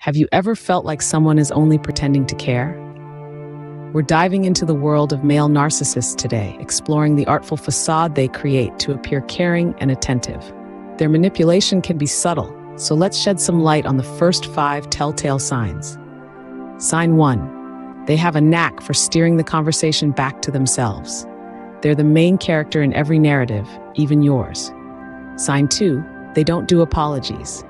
Have you ever felt like someone is only pretending to care? We're diving into the world of male narcissists today, exploring the artful facade they create to appear caring and attentive. Their manipulation can be subtle, so let's shed some light on the first 5 telltale signs. Sign 1. They have a knack for steering the conversation back to themselves. They're the main character in every narrative, even yours. Sign 2. They don't do apologies.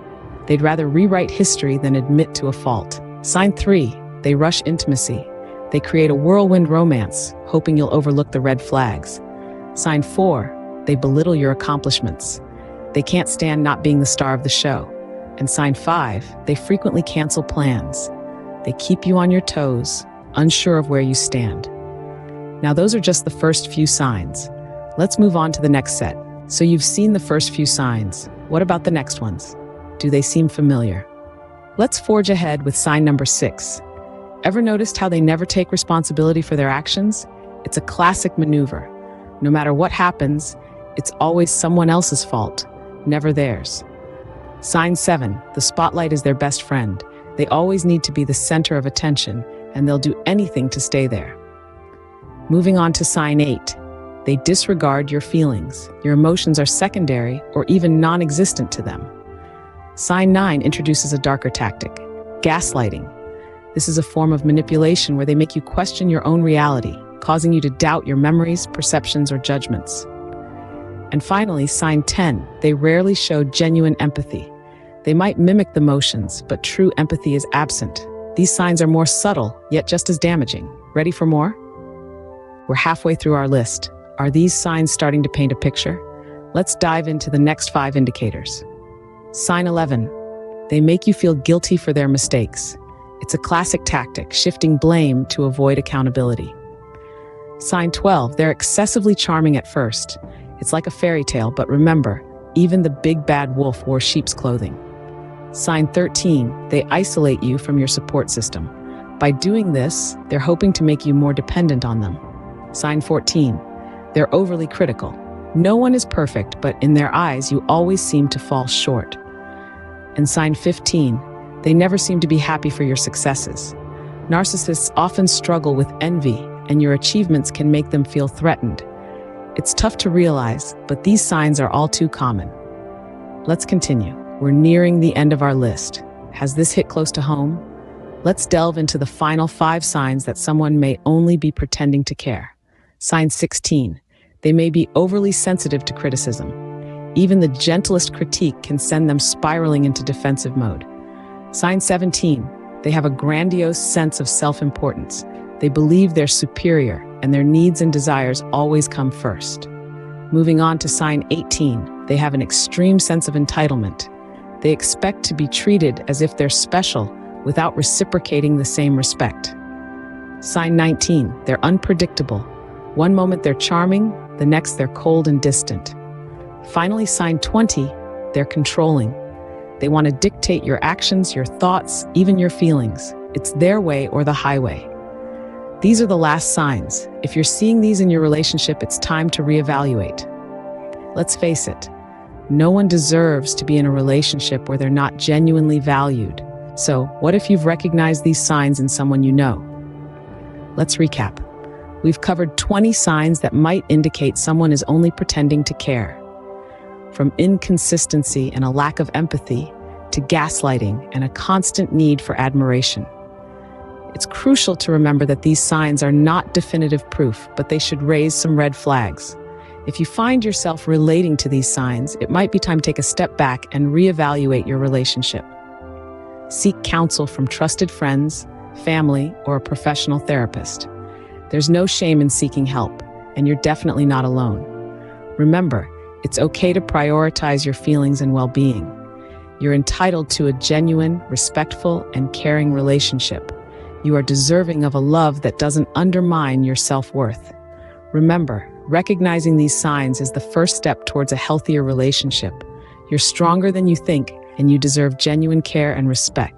They'd rather rewrite history than admit to a fault. Sign 3. They rush intimacy. They create a whirlwind romance, hoping you'll overlook the red flags. Sign 4. They belittle your accomplishments. They can't stand not being the star of the show. And sign 5. They frequently cancel plans. They keep you on your toes, unsure of where you stand. Now, those are just the first few signs. Let's move on to the next set. So you've seen the first few signs. What about the next ones? Do they seem familiar? Let's forge ahead with sign number 6. Ever noticed how they never take responsibility for their actions? It's a classic maneuver. No matter what happens, it's always someone else's fault, never theirs. Sign 7. The spotlight is their best friend. They always need to be the center of attention, and they'll do anything to stay there. Moving on to sign 8. They disregard your feelings. Your emotions are secondary or even non-existent to them. Sign 9 introduces a darker tactic, gaslighting. This is a form of manipulation where they make you question your own reality, causing you to doubt your memories, perceptions, or judgments. And finally, sign 10. They rarely show genuine empathy. They might mimic the motions, but true empathy is absent. These signs are more subtle, yet just as damaging. Ready for more? We're halfway through our list. Are these signs starting to paint a picture? Let's dive into the next 5 indicators. Sign 11. They make you feel guilty for their mistakes. It's a classic tactic, shifting blame to avoid accountability. Sign 12. They're excessively charming at first. It's like a fairy tale, but remember, even the big bad wolf wore sheep's clothing. Sign 13. They isolate you from your support system. By doing this, they're hoping to make you more dependent on them. Sign 14. They're overly critical. No one is perfect, but in their eyes, you always seem to fall short. And sign 15. They never seem to be happy for your successes. Narcissists often struggle with envy, and your achievements can make them feel threatened. It's tough to realize, but these signs are all too common. Let's continue. We're nearing the end of our list. Has this hit close to home? Let's delve into the final 5 signs that someone may only be pretending to care. Sign 16. They may be overly sensitive to criticism. Even the gentlest critique can send them spiraling into defensive mode. Sign 17. They have a grandiose sense of self-importance. They believe they're superior, and their needs and desires always come first. Moving on to sign 18. They have an extreme sense of entitlement. They expect to be treated as if they're special without reciprocating the same respect. Sign 19. They're unpredictable. One moment they're charming, the next they're cold and distant. Finally, sign 20. They're controlling. They want to dictate your actions, your thoughts, even your feelings. It's their way or the highway. These are the last signs. If you're seeing these in your relationship, it's time to reevaluate. Let's face it, no one deserves to be in a relationship where they're not genuinely valued. So, what if you've recognized these signs in someone you know? Let's recap. We've covered 20 signs that might indicate someone is only pretending to care. From inconsistency and a lack of empathy to gaslighting and a constant need for admiration. It's crucial to remember that these signs are not definitive proof, but they should raise some red flags. If you find yourself relating to these signs, it might be time to take a step back and reevaluate your relationship. Seek counsel from trusted friends, family, or a professional therapist. There's no shame in seeking help, and you're definitely not alone. Remember, it's okay to prioritize your feelings and well-being. You're entitled to a genuine, respectful, and caring relationship. You are deserving of a love that doesn't undermine your self-worth. Remember, recognizing these signs is the first step towards a healthier relationship. You're stronger than you think, and you deserve genuine care and respect.